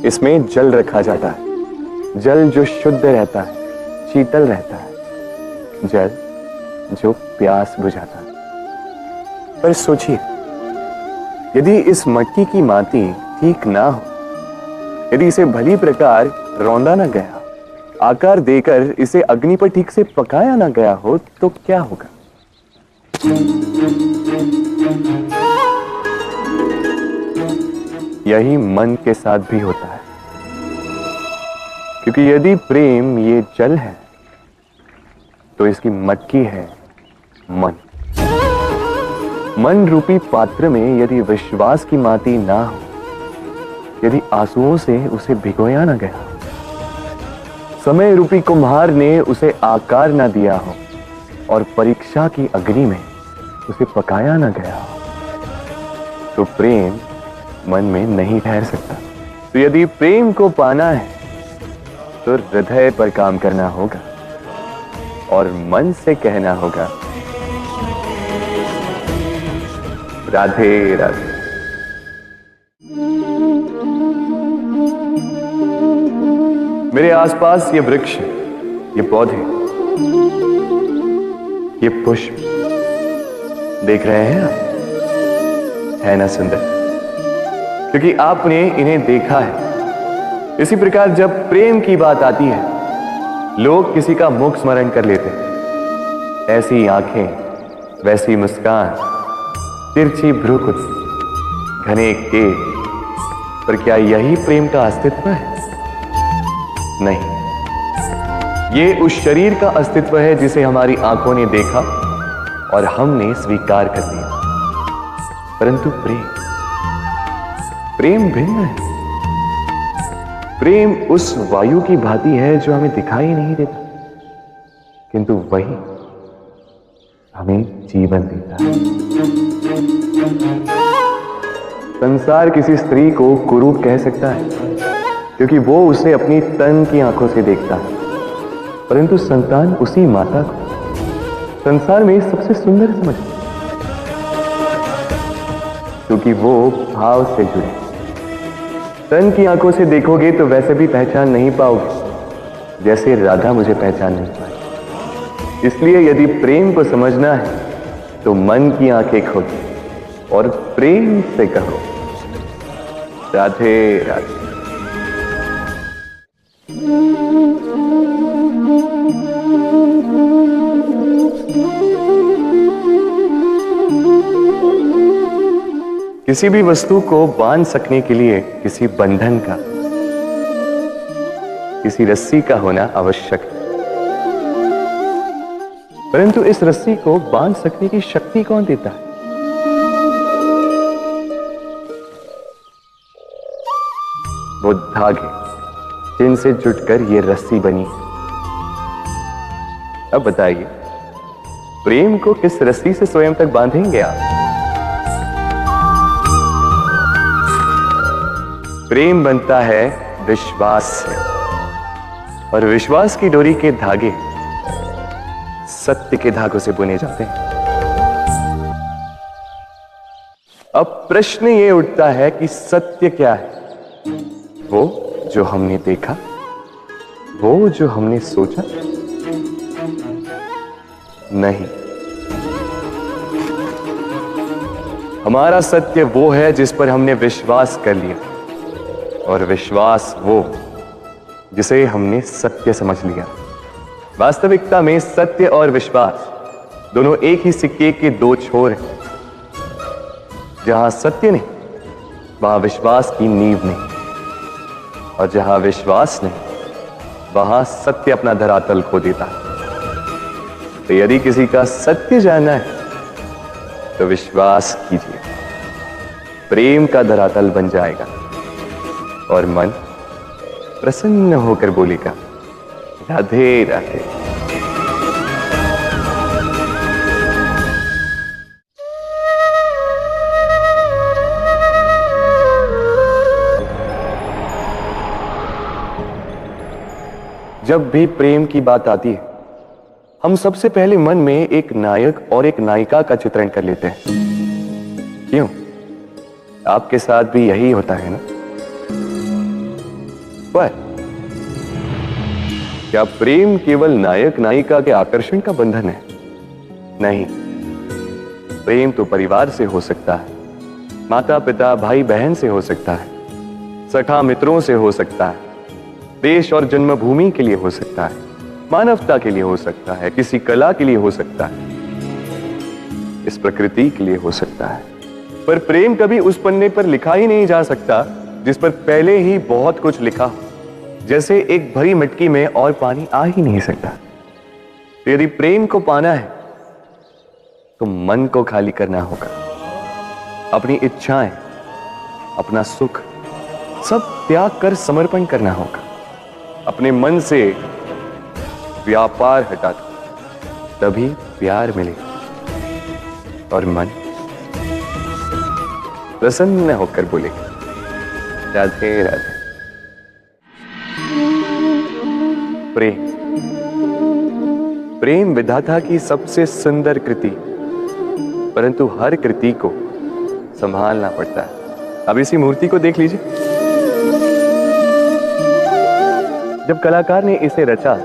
इसमें जल रखा जाता है, जल जो शुद्ध रहता है, शीतल रहता है, जल जो प्यास बुझाता है। पर सोचिए, यदि इस मटकी की माटी ठीक ना हो, यदि इसे भली प्रकार रौंदा ना गया, आकार देकर इसे अग्नि पर ठीक से पकाया ना गया हो, तो क्या होगा? यही मन के साथ भी होता है, क्योंकि यदि प्रेम ये जल है तो इसकी मटकी है मन। मन रूपी पात्र में यदि विश्वास की माटी ना हो, यदि आंसुओं से उसे भिगोया ना गया, समय रूपी कुम्हार ने उसे आकार ना दिया हो और परीक्षा की अग्नि में उसे पकाया ना गया हो, तो प्रेम मन में नहीं ठहर सकता। तो यदि प्रेम को पाना है तो हृदय पर काम करना होगा और मन से कहना होगा, राधे राधे। मेरे आसपास ये वृक्ष, ये पौधे, ये पुष्प देख रहे हैं आप? है ना सुंदर? क्योंकि आपने इन्हें देखा है। इसी प्रकार जब प्रेम की बात आती है, लोग किसी का मुख स्मरण कर लेते हैं। ऐसी आंखें, वैसी मुस्कान, तिरछी भ्रूकुटी, घने केश, पर क्या यही प्रेम का अस्तित्व है? नहीं, ये उस शरीर का अस्तित्व है जिसे हमारी आंखों ने देखा और हमने स्वीकार कर लिया। परंतु प्रेम भिन्न है। प्रेम उस वायु की भांति है जो हमें दिखाई नहीं देता, किंतु वही हमें जीवन देता है। संसार किसी स्त्री को कुरूप कह सकता है, क्योंकि वो उसे अपनी तन की आंखों से देखता है, परंतु संतान उसी माता को संसार में सबसे सुंदर समझता है, क्योंकि वो भाव से जुड़े। तन की आंखों से देखोगे तो वैसे भी पहचान नहीं पाओगे जैसे राधा मुझे पहचान नहीं पाई। इसलिए यदि प्रेम को समझना है तो मन की आंखें खोलो और प्रेम से कहो, राधे राधे। किसी भी वस्तु को बांध सकने के लिए किसी बंधन का, किसी रस्सी का होना आवश्यक है। परंतु इस रस्सी को बांध सकने की शक्ति कौन देता है? वो धागे जिनसे जुटकर ये रस्सी बनी है। अब बताइए, प्रेम को किस रस्सी से स्वयं तक बांधेंगे आप? प्रेम बनता है विश्वास से, और विश्वास की डोरी के धागे सत्य के धागों से बुने जाते हैं। अब प्रश्न ये उठता है कि सत्य क्या है? वो जो हमने देखा, वो जो हमने सोचा? नहीं, हमारा सत्य वो है जिस पर हमने विश्वास कर लिया, और विश्वास वो जिसे हमने सत्य समझ लिया। वास्तविकता में सत्य और विश्वास दोनों एक ही सिक्के के दो छोर हैं। जहां सत्य नहीं, वहां विश्वास की नींव नहीं, और जहां विश्वास नहीं, वहां सत्य अपना धरातल खो देता है। तो यदि किसी का सत्य जानना है तो विश्वास कीजिए, प्रेम का धरातल बन जाएगा और मन प्रसन्न होकर बोलेगा, राधे राधे। जब भी प्रेम की बात आती है, हम सबसे पहले मन में एक नायक और एक नायिका का चित्रण कर लेते हैं। क्यों? आपके साथ भी यही होता है ना? पर क्या प्रेम केवल नायक नायिका के आकर्षण का बंधन है? नहीं, प्रेम तो परिवार से हो सकता है, माता पिता भाई बहन से हो सकता है, सखा मित्रों से हो सकता है, देश और जन्मभूमि के लिए हो सकता है, मानवता के लिए हो सकता है, किसी कला के लिए हो सकता है, इस प्रकृति के लिए हो सकता है। पर प्रेम कभी उस पन्ने पर लिखा ही नहीं जा सकता जिस पर पहले ही बहुत कुछ लिखा हो। जैसे एक भरी मटकी में और पानी आ ही नहीं सकता। तो यदि प्रेम को पाना है तो मन को खाली करना होगा। अपनी इच्छाएं, अपना सुख सब त्याग कर समर्पण करना होगा। अपने मन से व्यापार हटा दो, तभी प्यार मिलेगा और मन प्रसन्न होकर बोलेगा, राधे राधे। प्रेम, प्रेम विधाता की सबसे सुंदर कृति, परंतु हर कृति को संभालना पड़ता है। अब इसी मूर्ति को देख लीजिए। जब कलाकार ने इसे रचा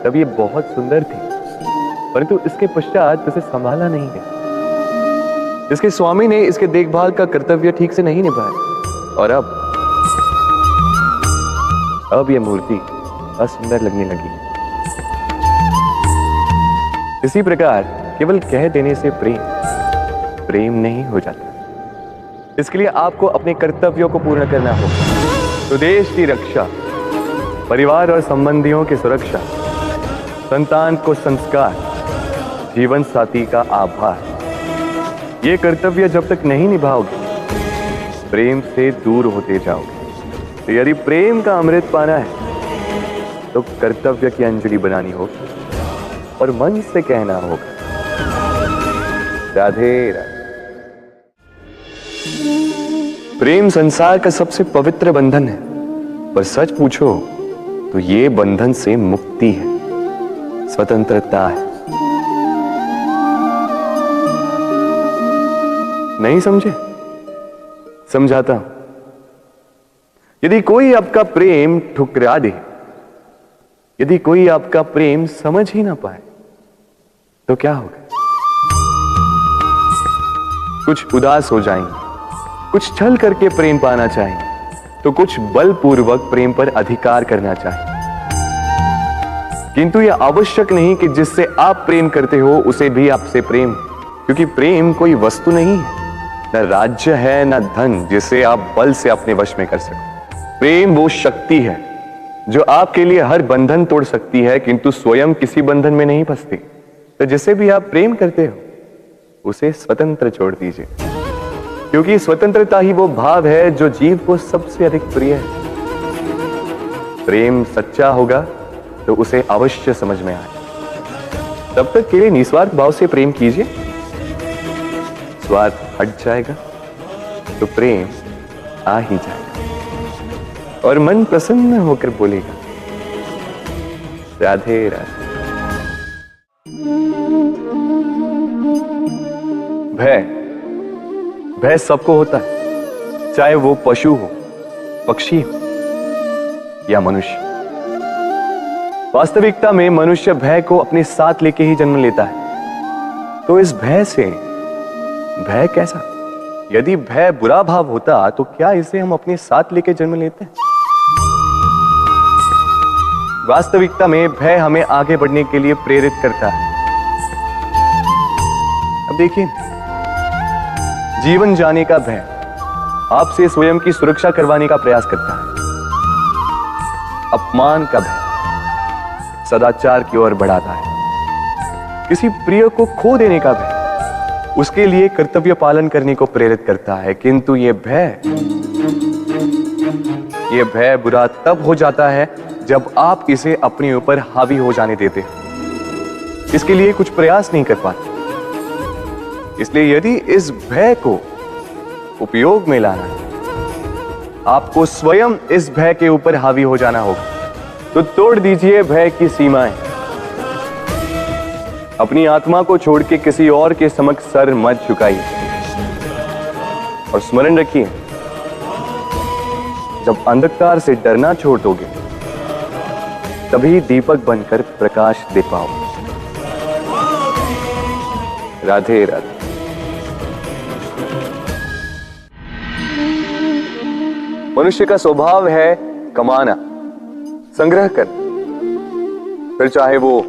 तब ये बहुत सुंदर थी, परंतु इसके पश्चात इसे संभाला नहीं गया। इसके स्वामी ने इसके देखभाल का कर्तव्य ठीक से नहीं निभाया और अब यह मूर्ति असुंदर लगने लगी। इसी प्रकार केवल कह देने से प्रेम नहीं हो जाता। इसके लिए आपको अपने कर्तव्यों को पूर्ण करना होगा। तो देश की रक्षा, परिवार और संबंधियों की सुरक्षा, संतान को संस्कार, जीवन साथी का आभार, ये कर्तव्य जब तक नहीं निभाओगे प्रेम से दूर होते जाओगे। तो यदि प्रेम का अमृत पाना है तो कर्तव्य की अंजलि बनानी होगी और मन से कहना होगा, राधे राधे। प्रेम संसार का सबसे पवित्र बंधन है, पर सच पूछो तो ये बंधन से मुक्ति है, स्वतंत्रता है। नहीं समझे? समझाता हूं। यदि कोई आपका प्रेम ठुकरा दे, यदि कोई आपका प्रेम समझ ही ना पाए तो क्या होगा? कुछ उदास हो जाएंगे, कुछ छल करके प्रेम पाना चाहेंगे, तो कुछ बलपूर्वक प्रेम पर अधिकार करना चाहेंगे। किंतु यह आवश्यक नहीं कि जिससे आप प्रेम करते हो उसे भी आपसे प्रेम, क्योंकि प्रेम कोई वस्तु नहीं है, न राज्य है, न धन जिसे आप बल से अपने वश में कर सको। प्रेम वो शक्ति है जो आपके लिए हर बंधन तोड़ सकती है, किंतु स्वयं किसी बंधन में नहीं फंसती। तो जिसे भी आप प्रेम करते हो उसे स्वतंत्र छोड़ दीजिए, क्योंकि स्वतंत्रता ही वो भाव है जो जीव को सबसे अधिक प्रिय है। प्रेम सच्चा होगा तो उसे अवश्य समझ में आए। तब तक के लिए निस्वार्थ भाव से प्रेम कीजिए। स्वार्थ हट जाएगा तो प्रेम आ ही जाएगा और मन प्रसन्न होकर बोलेगा, राधे राधे। भय सबको होता है, चाहे वो पशु हो, पक्षी हो या मनुष्य। वास्तविकता में मनुष्य भय को अपने साथ लेके ही जन्म लेता है। तो इस भय कैसा? यदि भय बुरा भाव होता तो क्या इसे हम अपने साथ लेके जन्म लेते हैं? वास्तविकता में भय हमें आगे बढ़ने के लिए प्रेरित करता है। अब देखिए, जीवन जाने का भय आपसे स्वयं की सुरक्षा करवाने का प्रयास करता है। अपमान का भय सदाचार की ओर बढ़ाता है। किसी प्रिय को खो देने का भय उसके लिए कर्तव्य पालन करने को प्रेरित करता है। किंतु यह भय बुरा तब हो जाता है जब आप इसे अपने ऊपर हावी हो जाने देते हैं, इसके लिए कुछ प्रयास नहीं कर पाते। इसलिए यदि इस भय को उपयोग में लाना है, आपको स्वयं इस भय के ऊपर हावी हो जाना होगा। तो तोड़ दीजिए भय की सीमाएं। अपनी आत्मा को छोड़ के किसी और के समक्ष सर मत झुकाइए और स्मरण रखिए, जब अंधकार से डरना छोड़ दोगे, तभी दीपक बनकर प्रकाश दे पाओगे। राधे राधे। मनुष्य का स्वभाव है कमाना, संग्रह करना, फिर चाहे वो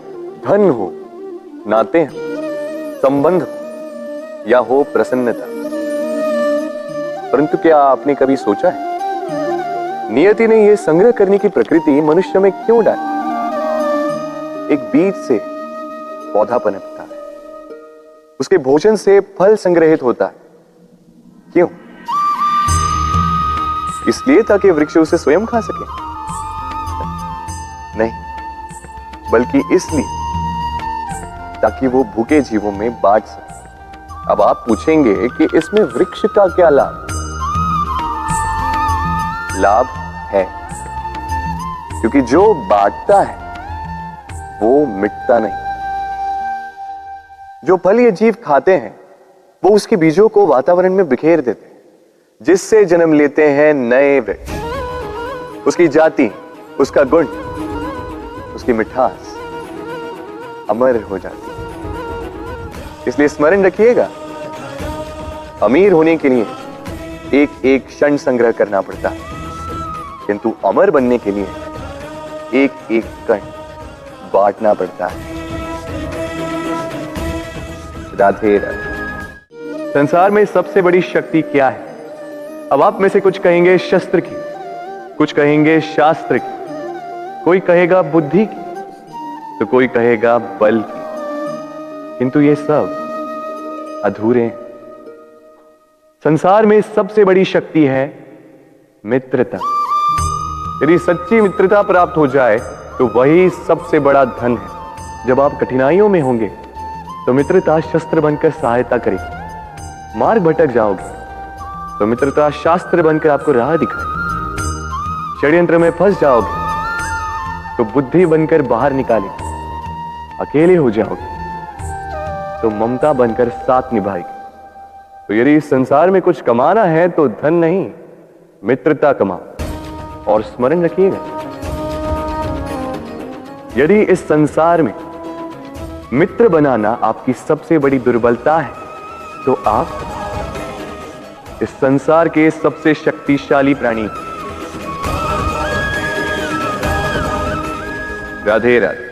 धन हो, नाते हो, संबंध हो, या हो प्रसन्नता। परंतु क्या आपने कभी सोचा है, नियति ने यह संग्रह करने की प्रकृति मनुष्य में क्यों डाली? एक बीज से पौधा पनपता है, उसके भोजन से फल संग्रहित होता है। क्यों? इसलिए ताकि वृक्ष उसे स्वयं खा सके? नहीं, बल्कि इसलिए ताकि वो भूखे जीवों में बांट सके। अब आप पूछेंगे कि इसमें वृक्ष का क्या लाभ? लाभ है, क्योंकि जो बांटता है वो मिटता नहीं। जो फल ये जीव खाते हैं वो उसके बीजों को वातावरण में बिखेर देते हैं, जिससे जन्म लेते हैं नए वृक्ष। उसकी जाति, उसका गुण, उसकी मिठास अमर हो जाती है। इसलिए स्मरण रखिएगा, अमीर होने के लिए एक एक क्षण संग्रह करना पड़ता है, किंतु अमर बनने के लिए एक एक कण बांटना पड़ता है। राधे राधे। संसार में सबसे बड़ी शक्ति क्या है? अब आप में से कुछ कहेंगे शस्त्र की, कुछ कहेंगे शास्त्र की, कोई कहेगा बुद्धि की, तो कोई कहेगा बल की। किंतु ये सब अधूरे हैं। संसार में सबसे बड़ी शक्ति है मित्रता। यदि सच्ची मित्रता प्राप्त हो जाए तो वही सबसे बड़ा धन है। जब आप कठिनाइयों में होंगे तो मित्रता शस्त्र बनकर सहायता करेगी। मार्ग भटक जाओगे तो मित्रता शास्त्र बनकर आपको राह दिखाएगी। षड्यंत्र में फंस जाओगे तो बुद्धि बनकर बाहर निकालेगी। अकेले हो जाओगे तो ममता बनकर साथ निभाएगी। तो यदि इस संसार में कुछ कमाना है तो धन नहीं, मित्रता कमाओ। और स्मरण रखिएगा, यदि इस संसार में मित्र बनाना आपकी सबसे बड़ी दुर्बलता है तो आप इस संसार के सबसे शक्तिशाली प्राणी। राधे राधे।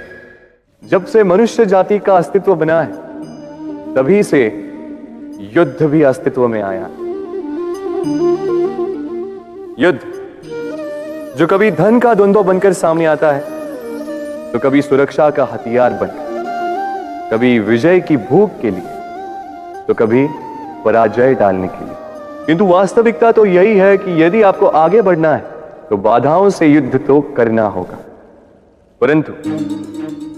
जब से मनुष्य जाति का अस्तित्व बना है तभी से युद्ध भी अस्तित्व में आया। युद्ध जो कभी धन का द्वंद्व बनकर सामने आता है तो कभी सुरक्षा का हथियार बनकर, कभी विजय की भूख के लिए तो कभी पराजय डालने के लिए। किंतु वास्तविकता तो यही है कि यदि आपको आगे बढ़ना है तो बाधाओं से युद्ध तो करना होगा। परंतु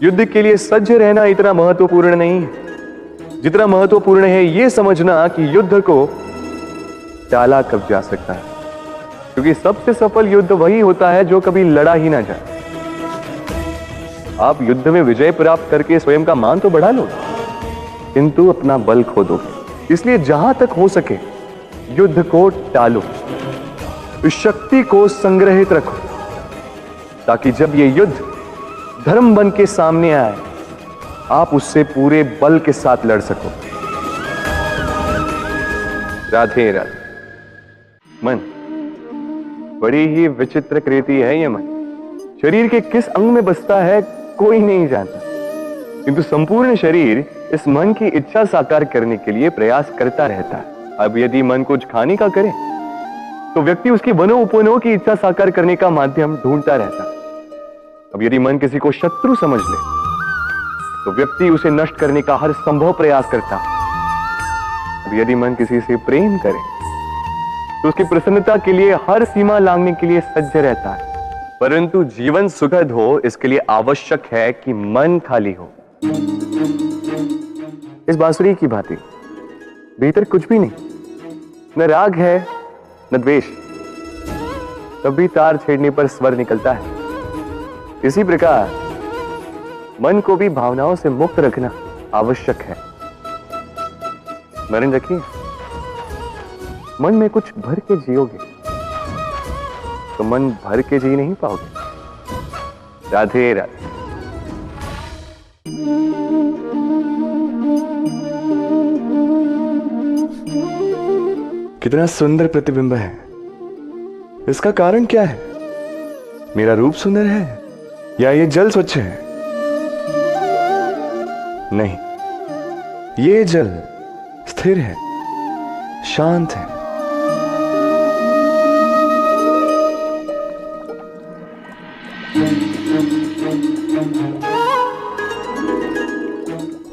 युद्ध के लिए सज्ज रहना इतना महत्वपूर्ण नहीं है जितना महत्वपूर्ण है यह समझना कि युद्ध को टाला कब जा सकता है। क्योंकि सबसे सफल युद्ध वही होता है जो कभी लड़ा ही ना जाए। आप युद्ध में विजय प्राप्त करके स्वयं का मान तो बढ़ा लो, किंतु अपना बल खो दो। इसलिए जहां तक हो सके युद्ध को टालो, इस शक्ति को संग्रहित रखो, ताकि जब ये युद्ध धर्म बन के सामने आए आप उससे पूरे बल के साथ लड़ सको। राधे राधे। मन बड़ी ही विचित्र कृति है। ये मन शरीर के किस अंग में बसता है कोई नहीं जानता, किंतु संपूर्ण शरीर इस मन की इच्छा साकार करने के लिए प्रयास करता रहता है। अब यदि मन कुछ खाने का करे तो व्यक्ति उसकी वनोपवनों की इच्छा साकार करने का माध्यम ढूंढता रहता है। अब यदि मन किसी को शत्रु समझ ले तो व्यक्ति उसे नष्ट करने का हर संभव प्रयास करता है। अब यदि मन किसी से प्रेम करे तो उसकी प्रसन्नता के लिए हर सीमा लांघने के लिए सज्ज रहता है। परंतु जीवन सुखद हो इसके लिए आवश्यक है कि मन खाली हो। इस बांसुरी की भांति भीतर कुछ भी नहीं, न राग है न द्वेष, तब भी तार छेड़ने पर स्वर निकलता है। इसी प्रकार मन को भी भावनाओं से मुक्त रखना आवश्यक है। स्मरण रखिए, मन में कुछ भर के जियोगे तो मन भर के जी नहीं पाओगे। राधे राधे। कितना सुंदर प्रतिबिंब है। इसका कारण क्या है? मेरा रूप सुंदर है या ये जल स्वच्छ है? नहीं, ये जल स्थिर है, शांत है।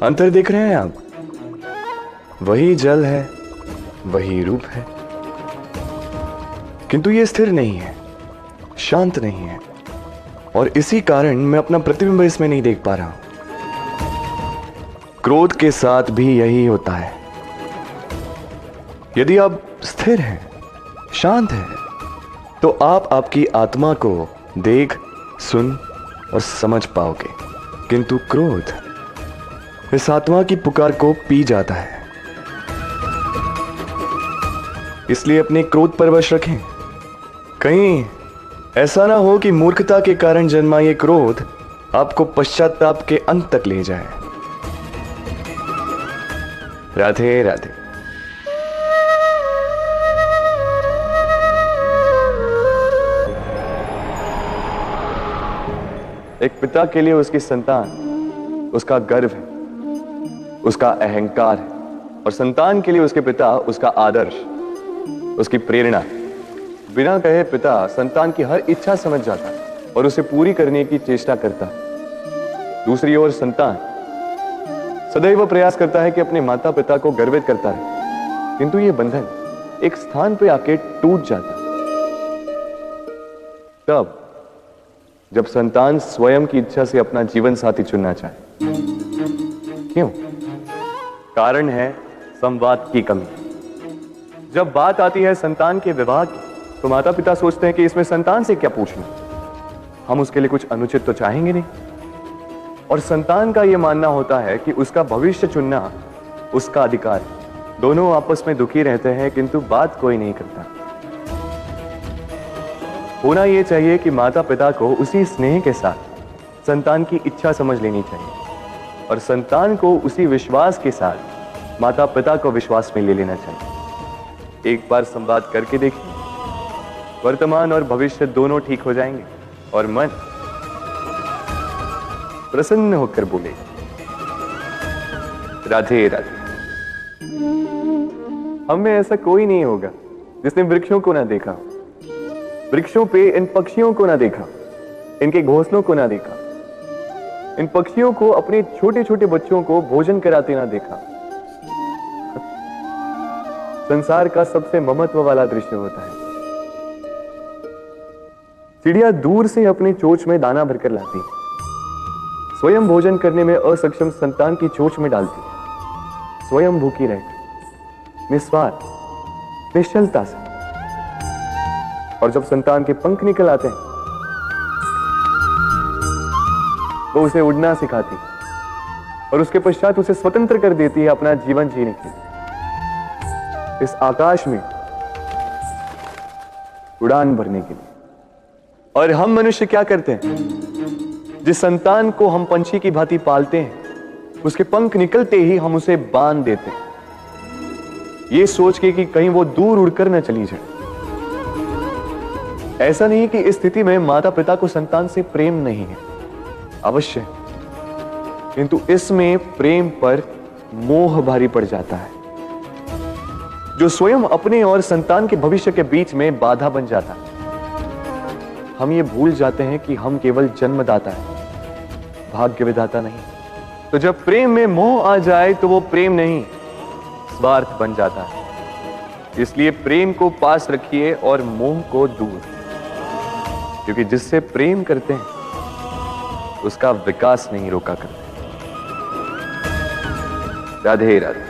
अंतर देख रहे हैं आप? वही जल है, वही रूप है, किंतु ये स्थिर नहीं है, शांत नहीं है, और इसी कारण मैं अपना प्रतिबिंब इसमें नहीं देख पा रहा हूं। क्रोध के साथ भी यही होता है। यदि आप स्थिर हैं, शांत हैं, तो आप आपकी आत्मा को देख, सुन और समझ पाओगे, किंतु क्रोध इस आत्मा की पुकार को पी जाता है। इसलिए अपने क्रोध पर वश रखें। कहीं ऐसा ना हो कि मूर्खता के कारण जन्मा ये क्रोध आपको पश्चाताप के अंत तक ले जाए। राधे राधे। एक पिता के लिए उसकी संतान उसका गर्व है, उसका अहंकार है, और संतान के लिए उसके पिता उसका आदर्श, उसकी प्रेरणा। बिना कहे पिता संतान की हर इच्छा समझ जाता है और उसे पूरी करने की चेष्टा करता है। दूसरी ओर संतान सदैव प्रयास करता है कि अपने माता पिता को गर्वित करता रहे, किंतु यह बंधन एक स्थान पे आके टूट जाता है। तब जब संतान स्वयं की इच्छा से अपना जीवन साथी चुनना चाहे। क्यों? कारण है संवाद की कमी। जब बात आती है संतान के विवाह की, तो माता पिता सोचते हैं कि इसमें संतान से क्या पूछना, हम उसके लिए कुछ अनुचित तो चाहेंगे नहीं। और संतान का यह मानना होता है कि उसका भविष्य चुनना उसका अधिकार है। दोनों आपस में दुखी रहते हैं, किंतु बात कोई नहीं करता। होना यह चाहिए कि माता पिता को उसी स्नेह के साथ संतान की इच्छा समझ लेनी चाहिए, और संतान को उसी विश्वास के साथ माता पिता को विश्वास में ले लेना चाहिए। एक बार संवाद करके देखिए, वर्तमान और भविष्य दोनों ठीक हो जाएंगे और मन प्रसन्न होकर बोले राधे राधे। हम में ऐसा कोई नहीं होगा जिसने वृक्षों को ना देखा, वृक्षों पे इन पक्षियों को ना देखा, इनके घोंसलों को ना देखा, इन पक्षियों को अपने छोटे छोटे बच्चों को भोजन कराते ना देखा। संसार का सबसे ममत्व वाला दृश्य होता है। चिड़िया दूर से अपनी चोंच में दाना भरकर लाती है, स्वयं भोजन करने में असक्षम संतान की चोंच में डालती है, स्वयं भूखी रहकर निस्वार्थ निश्चलता से। और जब संतान के पंख निकल आते हैं, वो उसे उड़ना सिखाती और उसके पश्चात उसे स्वतंत्र कर देती है अपना जीवन जीने के लिए। इस आकाश में उड़ान भरने के लिए। और हम मनुष्य क्या करते हैं? जिस संतान को हम पंछी की भांति पालते हैं, उसके पंख निकलते ही हम उसे बांध देते हैं, ये सोच के कि कहीं वो दूर उड़कर न चली जाए। ऐसा नहीं कि इस स्थिति में माता पिता को संतान से प्रेम नहीं है, अवश्य, किंतु इसमें प्रेम पर मोह भारी पड़ जाता है, जो स्वयं अपने और संतान के भविष्य के बीच में बाधा बन जाता है। हम ये भूल जाते हैं कि हम केवल जन्मदाता हैं, भाग्य विधाता नहीं। तो जब प्रेम में मोह आ जाए तो वो प्रेम नहीं, स्वार्थ बन जाता है। इसलिए प्रेम को पास रखिए और मोह को दूर, क्योंकि जिससे प्रेम करते हैं उसका विकास नहीं रोका करते। राधे राधे।